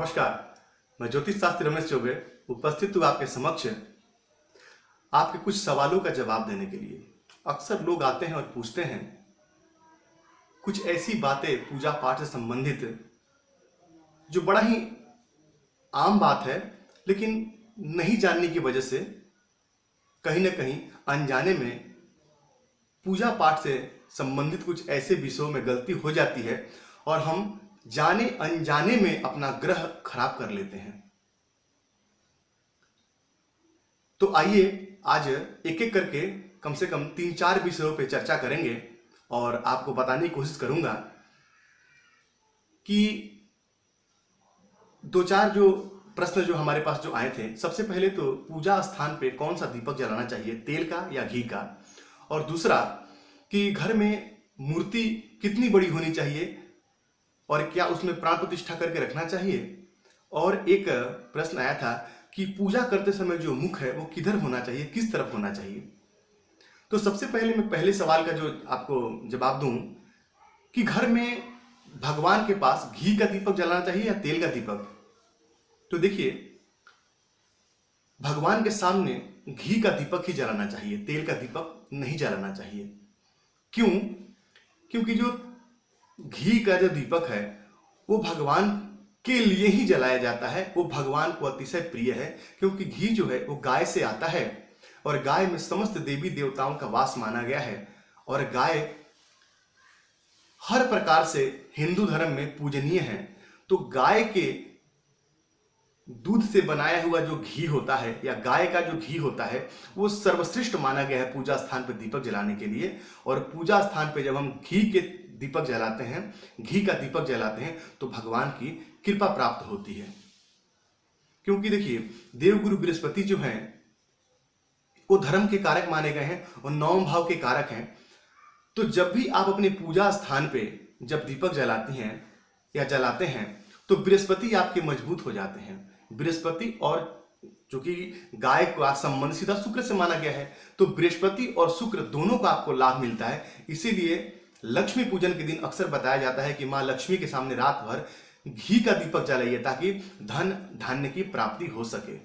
नमस्कार। मैं ज्योतिष शास्त्री रमेश चौबे उपस्थित हूँ आपके समक्ष आपके कुछ सवालों का जवाब देने के लिए। अक्सर लोग आते हैं और पूछते हैं कुछ ऐसी बातें पूजा पाठ से संबंधित जो बड़ा ही आम बात है, लेकिन नहीं जानने की वजह से कहीं ना कहीं अनजाने में पूजा पाठ से संबंधित कुछ ऐसे विषयों में गलती हो जाती है और हम जाने अनजाने में अपना ग्रह खराब कर लेते हैं। तो आइए आज एक एक करके कम से कम 3-4 विषयों पे चर्चा करेंगे और आपको बताने की कोशिश करूंगा कि 2-4 जो प्रश्न जो हमारे पास जो आए थे। सबसे पहले तो पूजा स्थान पे कौन सा दीपक जलाना चाहिए, तेल का या घी का, और दूसरा कि घर में मूर्ति कितनी बड़ी होनी चाहिए और क्या उसमें प्राण प्रतिष्ठा करके रखना चाहिए, और एक प्रश्न आया था कि पूजा करते समय जो मुख है वो किधर होना चाहिए, किस तरफ होना चाहिए। तो सबसे पहले मैं पहले सवाल का जो आपको जवाब दूं कि घर में भगवान के पास घी का दीपक जलाना चाहिए या तेल का दीपक। तो देखिए, भगवान के सामने घी का दीपक ही जलाना चाहिए, तेल का दीपक नहीं जलाना चाहिए। क्यों? क्योंकि जो घी का जो दीपक है वो भगवान के लिए ही जलाया जाता है, वो भगवान को अतिशय प्रिय है, क्योंकि घी जो है वो गाय से आता है और गाय में समस्त देवी देवताओं का वास माना गया है और गाय हर प्रकार से हिंदू धर्म में पूजनीय है। तो गाय के दूध से बनाया हुआ जो घी होता है या गाय का जो घी होता है वो सर्वश्रेष्ठ माना गया है पूजा स्थान पर दीपक जलाने के लिए। और पूजा स्थान पर जब हम घी के दीपक जलाते हैं, घी का दीपक जलाते हैं, तो भगवान की कृपा प्राप्त होती है। क्योंकि देखिए, देवगुरु बृहस्पति जो हैं वो धर्म के कारक माने गए हैं और नवम भाव के कारक हैं। तो जब भी आप अपने पूजा स्थान पे जब दीपक जलाती हैं या जलाते हैं तो बृहस्पति आपके मजबूत हो जाते हैं। बृहस्पति और जो कि गाय का संबंध सीधा शुक्र से माना गया है, तो बृहस्पति और शुक्र दोनों का आपको लाभ मिलता है। इसीलिए लक्ष्मी पूजन के दिन अक्सर बताया जाता है कि माँ लक्ष्मी के सामने रात भर घी का दीपक जलाइए ताकि धन धान्य की प्राप्ति हो सके।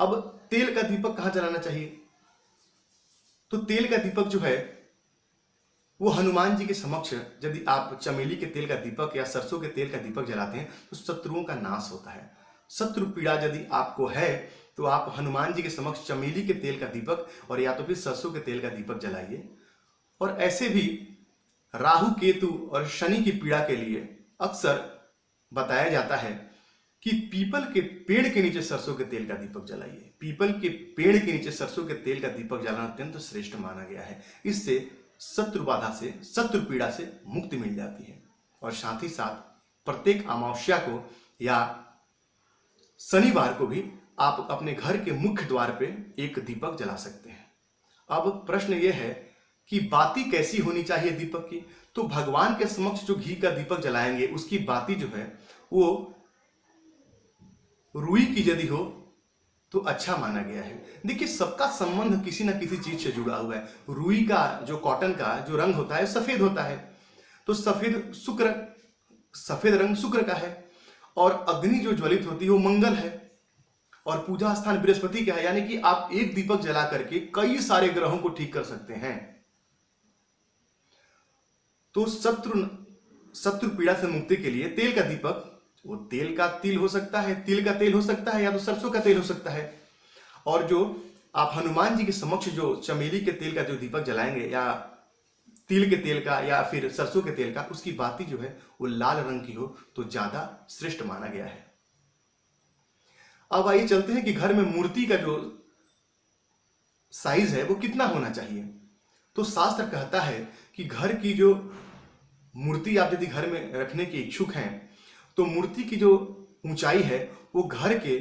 अब तेल का दीपक कहां जलाना चाहिए? तो तेल का दीपक जो है वो हनुमान जी के समक्ष यदि आप चमेली के तेल का दीपक या सरसों के तेल का दीपक जलाते हैं तो शत्रुओं का नाश होता है। शत्रु पीड़ा यदि आपको है तो आप हनुमान जी के समक्ष चमेली के तेल का दीपक और या तो फिर सरसों के तेल का दीपक जलाइए। और ऐसे भी राहु केतु और शनि की पीड़ा के लिए अक्सर बताया जाता है कि पीपल के पेड़ के नीचे सरसों के तेल का दीपक जलाइए। पीपल के पेड़ के नीचे सरसों के तेल का दीपक जलाना अत्यंत श्रेष्ठ माना गया है। इससे शत्रु बाधा से, शत्रु पीड़ा से मुक्ति मिल जाती है। और साथ ही साथ प्रत्येक अमावस्या को या शनिवार को भी आप अपने घर के मुख्य द्वार पे एक दीपक जला सकते हैं। अब प्रश्न यह है कि बाती कैसी होनी चाहिए दीपक की। तो भगवान के समक्ष जो घी का दीपक जलाएंगे उसकी बाती जो है वो रुई की यदि हो तो अच्छा माना गया है। देखिए, सबका संबंध किसी ना किसी चीज से जुड़ा हुआ है। रुई का जो कॉटन का जो रंग होता है सफेद होता है, तो सफेद रंग शुक्र का है और अग्नि जो ज्वलित होती है वो मंगल है और पूजा स्थान बृहस्पति का है। यानी कि आप एक दीपक जला करके कई सारे ग्रहों को ठीक कर सकते हैं। तो शत्रु पीड़ा से मुक्ति के लिए तेल का दीपक, वो तेल का तिल हो सकता है, तिल का तेल हो सकता है या तो सरसों का तेल हो सकता है। और जो आप हनुमान जी के समक्ष जो चमेली के तेल का जो दीपक जलाएंगे या तिल के तेल का या फिर सरसों के तेल का, उसकी बाती जो है वो लाल रंग की हो तो ज्यादा श्रेष्ठ माना गया है। अब आइए चलते हैं कि घर में मूर्ति का जो साइज है वो कितना होना चाहिए। तो शास्त्र कहता है कि घर की जो मूर्ति आप यदि घर में रखने के इच्छुक हैं तो मूर्ति की जो ऊंचाई है वो घर के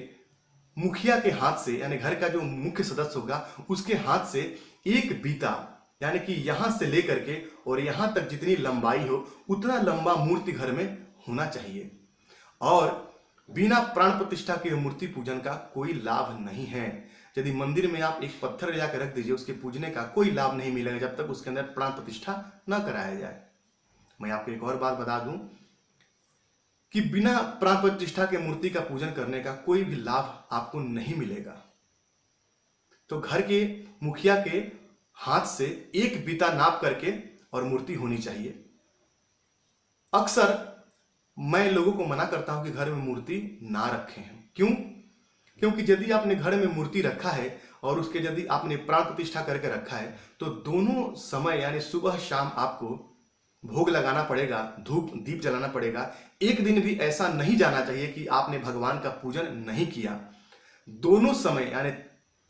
मुखिया के हाथ से, यानी घर का जो मुख्य सदस्य होगा उसके हाथ से एक बीता, यानी कि यहां से लेकर के और यहां तक जितनी लंबाई हो उतना लंबा मूर्ति घर में होना चाहिए। और बिना प्राण प्रतिष्ठा के मूर्ति पूजन का कोई लाभ नहीं है। यदि मंदिर में आप एक पत्थर ले जाकर रख दीजिए, उसके पूजने का कोई लाभ नहीं मिलेगा जब तक उसके अंदर प्राण प्रतिष्ठा न कराया जाए। मैं आपको एक और बात बता दूं कि बिना प्राण प्रतिष्ठा के मूर्ति का पूजन करने का कोई भी लाभ आपको नहीं मिलेगा। तो घर के मुखिया के हाथ से एक बिता नाप करके और मूर्ति होनी चाहिए। अक्सर मैं लोगों को मना करता हूं कि घर में मूर्ति ना रखें। क्यों? क्योंकि यदि आपने घर में मूर्ति रखा है और उसके यदि आपने प्राण प्रतिष्ठा करके रखा है तो दोनों समय यानी सुबह शाम आपको भोग लगाना पड़ेगा, धूप दीप जलाना पड़ेगा। एक दिन भी ऐसा नहीं जाना चाहिए कि आपने भगवान का पूजन नहीं किया। दोनों समय यानी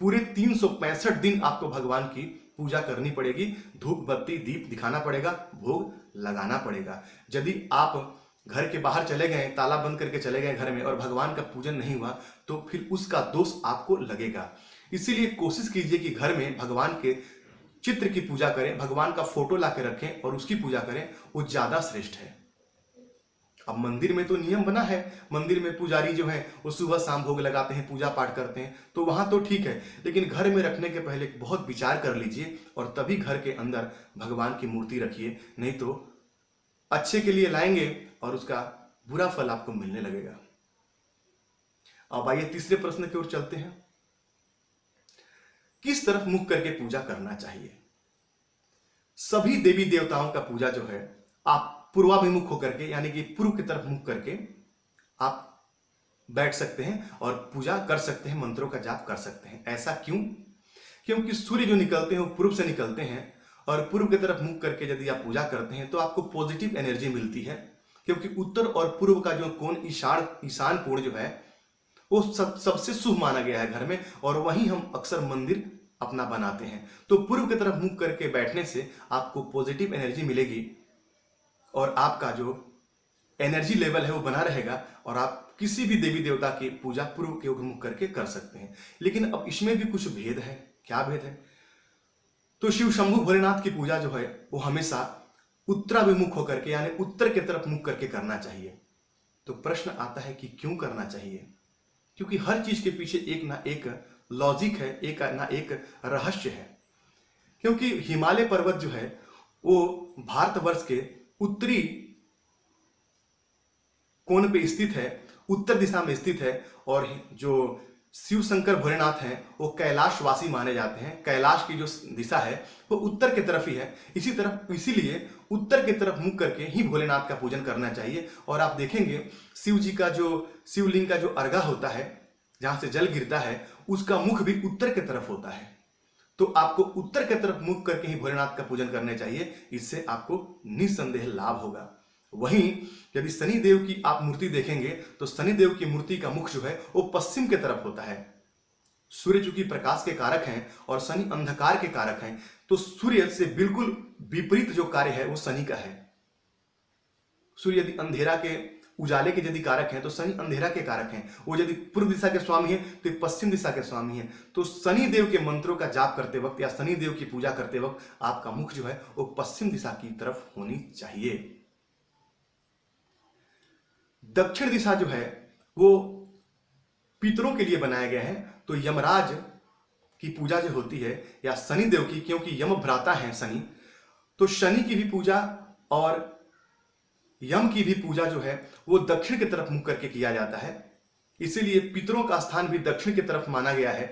पूरे 365 दिन आपको भगवान की पूजा करनी पड़ेगी, धूप बत्ती दीप दिखाना पड़ेगा, भोग लगाना पड़ेगा। यदि आप घर के बाहर चले गए, ताला बंद करके चले गए घर में और भगवान का पूजन नहीं हुआ तो फिर उसका दोष आपको लगेगा। इसीलिए कोशिश कीजिए कि घर में भगवान के चित्र की पूजा करें, भगवान का फोटो ला के रखें और उसकी पूजा करें, वो ज्यादा श्रेष्ठ है। अब मंदिर में तो नियम बना है, मंदिर में पुजारी जो है वो सुबह शाम भोग लगाते हैं, पूजा पाठ करते हैं, तो वहां तो ठीक है, लेकिन घर में रखने के पहले बहुत विचार कर लीजिए और तभी घर के अंदर भगवान की मूर्ति रखिए, नहीं तो अच्छे के लिए लाएंगे और उसका बुरा फल आपको मिलने लगेगा। अब आइए तीसरे प्रश्न की ओर चलते हैं। किस तरफ मुख करके पूजा करना चाहिए? सभी देवी देवताओं का पूजा जो है आप पूर्वाभिमुख होकर के यानी कि पूर्व की तरफ मुख करके आप बैठ सकते हैं और पूजा कर सकते हैं, मंत्रों का जाप कर सकते हैं। ऐसा क्यों? क्योंकि सूर्य जो निकलते हैं वो पूर्व से निकलते हैं और पूर्व की तरफ मुख करके यदि आप पूजा करते हैं तो आपको पॉजिटिव एनर्जी मिलती है, क्योंकि उत्तर और पूर्व का जो कोण ईशान कोण जो है वो सबसे शुभ माना गया है घर में, और वहीं हम अक्सर मंदिर अपना बनाते हैं। तो पूर्व की तरफ मुख करके बैठने से आपको पॉजिटिव एनर्जी मिलेगी और आपका जो एनर्जी लेवल है वो बना रहेगा और आप किसी भी देवी देवता की पूजा पूर्व के मुख करके कर सकते हैं। लेकिन अब इसमें भी कुछ भेद है। क्या भेद है? तो शिव शंभु भोलेनाथ की पूजा जो है वो हमेशा उत्तराभिमुख होकर के यानी उत्तर की तरफ मुख करके करना चाहिए। तो प्रश्न आता है कि क्यों करना चाहिए? क्योंकि हर चीज के पीछे एक ना एक लॉजिक है, एक ना एक रहस्य है। क्योंकि हिमालय पर्वत जो है वो भारतवर्ष के उत्तरी कोण पे स्थित है, उत्तर दिशा में स्थित है, और जो शिव शंकर भोलेनाथ हैं वो कैलाशवासी माने जाते हैं। कैलाश की जो दिशा है वो उत्तर की तरफ ही है, इसीलिए उत्तर की तरफ मुख करके ही भोलेनाथ का पूजन करना चाहिए। और आप देखेंगे शिव जी का जो शिवलिंग का जो अर्घा होता है, जहां से जल गिरता है, उसका मुख भी उत्तर की तरफ होता है। तो आपको उत्तर की तरफ मुख करके ही भोलेनाथ का पूजन करना चाहिए, इससे आपको निस्संदेह लाभ होगा। वहीं यदि शनिदेव की आप मूर्ति देखेंगे तो शनिदेव की मूर्ति का मुख जो है वो पश्चिम की तरफ होता है। सूर्य चूंकि प्रकाश के कारक हैं और शनि अंधकार के कारक हैं, तो सूर्य से बिल्कुल विपरीत जो कार्य है वो शनि का है। सूर्य यदि अंधेरा के उजाले के यदि कारक हैं तो शनि अंधेरा के कारक हैं। वो यदि पूर्व दिशा के स्वामी हैं तो पश्चिम दिशा के स्वामी हैं। तो शनि देव के मंत्रों का जाप करते वक्त या शनि देव की पूजा करते वक्त आपका मुख जो है वो पश्चिम दिशा की तरफ होनी चाहिए। दक्षिण दिशा जो है वो पितरों के लिए बनाया गया है। तो यमराज की पूजा जो होती है या शनि देव की, क्योंकि यम भ्राता है शनि, तो शनि की भी पूजा और यम की भी पूजा जो है वो दक्षिण की तरफ मुख करके किया जाता है। इसीलिए पितरों का स्थान भी दक्षिण की तरफ माना गया है।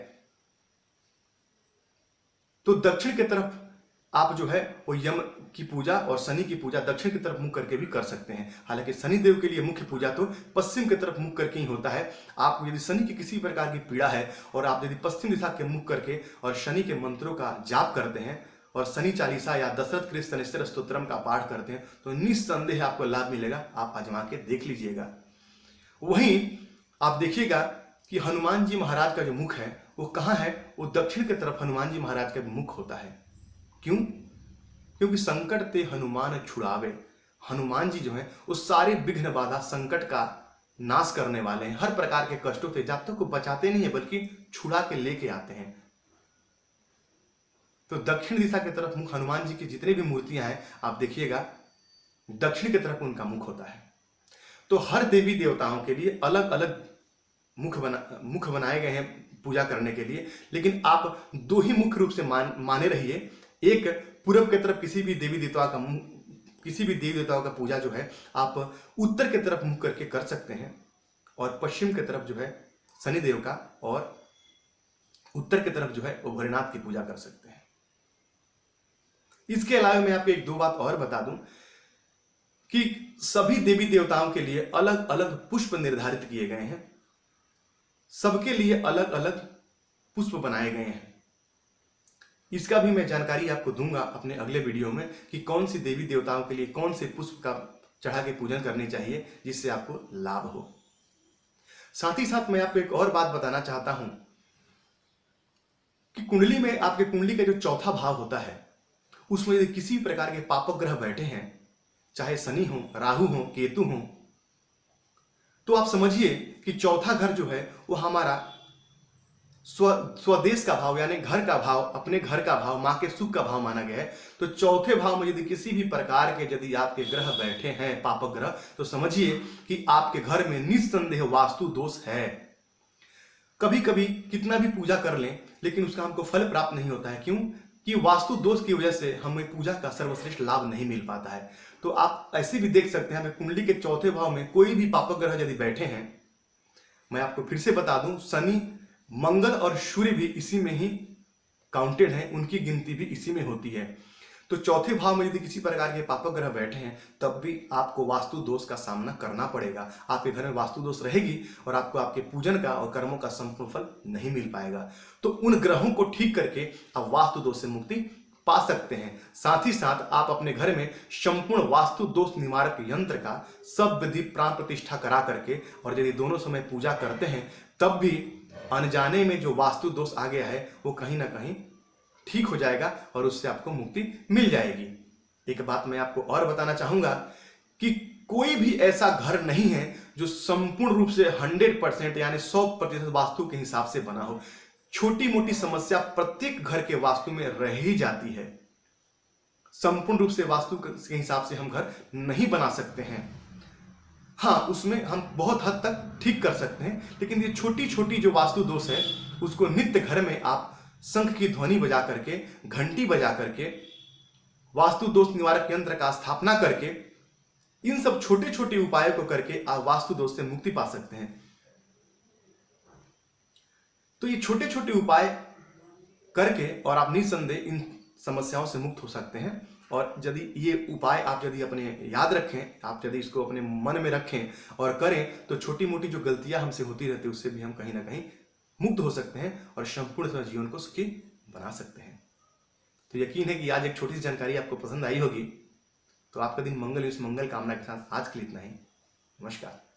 तो दक्षिण की तरफ आप जो है वो यम की पूजा और शनि की पूजा दक्षिण की तरफ मुख करके भी कर सकते हैं। हालांकि शनि देव के लिए मुख्य पूजा तो पश्चिम की तरफ मुख करके ही होता है। आपको यदि शनि की किसी प्रकार की पीड़ा है और आप यदि पश्चिम दिशा के मुख करके और शनि के मंत्रों का जाप करते हैं और शनि चालीसा या दशरथ कृत शनिश्चर स्तोत्रम का पाठ करते हैं तो निस्संदेह आपको लाभ मिलेगा। आप आजमा के देख लीजिएगा। वहीं आप देखिएगा कि हनुमान जी महाराज का जो मुख है वो कहाँ है? वो दक्षिण की तरफ हनुमान जी महाराज का मुख होता है। क्यों? क्योंकि संकट ते हनुमान छुड़ावे। हनुमान जी जो है वो सारे विघ्न बाधा संकट का नाश करने वाले हैं। हर प्रकार के कष्टों से जातकों को बचाते नहीं है बल्कि छुड़ा के लेके आते हैं। तो दक्षिण दिशा की तरफ मुख हनुमान जी की जितनी भी मूर्तियां हैं आप देखिएगा दक्षिण की तरफ उनका मुख होता है। तो हर देवी देवताओं के लिए अलग अलग मुख बनाए गए हैं पूजा करने के लिए, लेकिन आप दो ही मुख्य रूप से माने रहिए। एक पूर्व की तरफ किसी भी देवी देवता का किसी भी देवी देवताओं का पूजा जो है आप उत्तर की तरफ मुख करके कर सकते हैं, और पश्चिम की तरफ जो है शनिदेव का, और उत्तर की तरफ जो है वो भोलेनाथ की पूजा कर सकते हैं। इसके अलावा मैं आपको एक दो बात और बता दूं कि सभी देवी देवताओं के लिए अलग अलग पुष्प निर्धारित किए गए हैं, सबके लिए अलग अलग पुष्प बनाए गए हैं। इसका भी मैं जानकारी आपको दूंगा अपने अगले वीडियो में कि कौन सी देवी देवताओं के लिए कौन से पुष्प का चढ़ा के पूजन करनी चाहिए जिससे आपको लाभ हो। साथ ही साथ मैं आपको एक और बात बताना चाहता हूं कि कुंडली में, आपके कुंडली का जो चौथा भाव होता है, उसमें यदि किसी प्रकार के पापक ग्रह बैठे हैं, चाहे शनि हो, राहु हो, केतु हो, तो आप समझिए कि चौथा घर जो है वो हमारा स्वदेश का भाव, यानी घर का भाव, अपने घर का भाव, मां के सुख का भाव माना गया है। तो चौथे भाव में यदि किसी भी प्रकार के यदि आपके ग्रह बैठे हैं, पापक ग्रह, तो समझिए कि आपके घर में निस्संदेह वास्तु दोष है। कभी कभी कितना भी पूजा कर लें लेकिन उसका हमको फल प्राप्त नहीं होता है। क्यों? कि वास्तु दोष की वजह से हमें पूजा का सर्वश्रेष्ठ लाभ नहीं मिल पाता है। तो आप ऐसे भी देख सकते हैं, हमें कुंडली के चौथे भाव में कोई भी पापक ग्रह यदि बैठे हैं, मैं आपको फिर से बता दूं, शनि, मंगल और सूर्य भी इसी में ही काउंटेड है, उनकी गिनती भी इसी में होती है। तो चौथे भाव में यदि किसी प्रकार के पापक ग्रह बैठे हैं तब भी आपको वास्तु दोष का सामना करना पड़ेगा। आपके घर में वास्तु दोष रहेगी और आपको आपके पूजन का और कर्मों का संपूर्ण फल नहीं मिल पाएगा। तो उन ग्रहों को ठीक करके आप वास्तु दोष से मुक्ति पा सकते हैं। साथ ही साथ आप अपने घर में संपूर्ण वास्तु दोष निवारक यंत्र का सब विधि प्राण प्रतिष्ठा करा करके, और यदि दोनों समय पूजा करते हैं तब भी अनजाने में जो वास्तु दोष आ गया है वो कहीं ना कहीं ठीक हो जाएगा और उससे आपको मुक्ति मिल जाएगी। एक बात मैं आपको और बताना चाहूंगा कि कोई भी ऐसा घर नहीं है जो संपूर्ण रूप से 100% यानी 100% वास्तु के हिसाब से बना हो। छोटी मोटी समस्या प्रत्येक घर के वास्तु में रह ही जाती है। संपूर्ण रूप से वास्तु के हिसाब से हम घर नहीं बना सकते हैं। हाँ, उसमें हम बहुत हद तक ठीक कर सकते हैं, लेकिन ये छोटी छोटी जो वास्तु दोष है उसको नित्य घर में आप शंख की ध्वनि बजा करके, घंटी बजा करके, वास्तु दोष निवारक यंत्र का स्थापना करके, इन सब छोटे छोटे उपायों को करके आप वास्तु दोष से मुक्ति पा सकते हैं। तो ये छोटे छोटे उपाय करके और आप निसंदेह इन समस्याओं से मुक्त हो सकते हैं। और यदि ये उपाय आप यदि अपने याद रखें, आप यदि इसको अपने मन में रखें और करें, तो छोटी मोटी जो गलतियां हमसे होती रहती है उससे भी हम कहीं ना कहीं मुक्त हो सकते हैं और संपूर्ण जीवन को सुखी बना सकते हैं। तो यकीन है कि आज एक छोटी सी जानकारी आपको पसंद आई होगी। तो आपका दिन मंगल, इस मंगल कामना के साथ आज के लिए इतना ही। नमस्कार।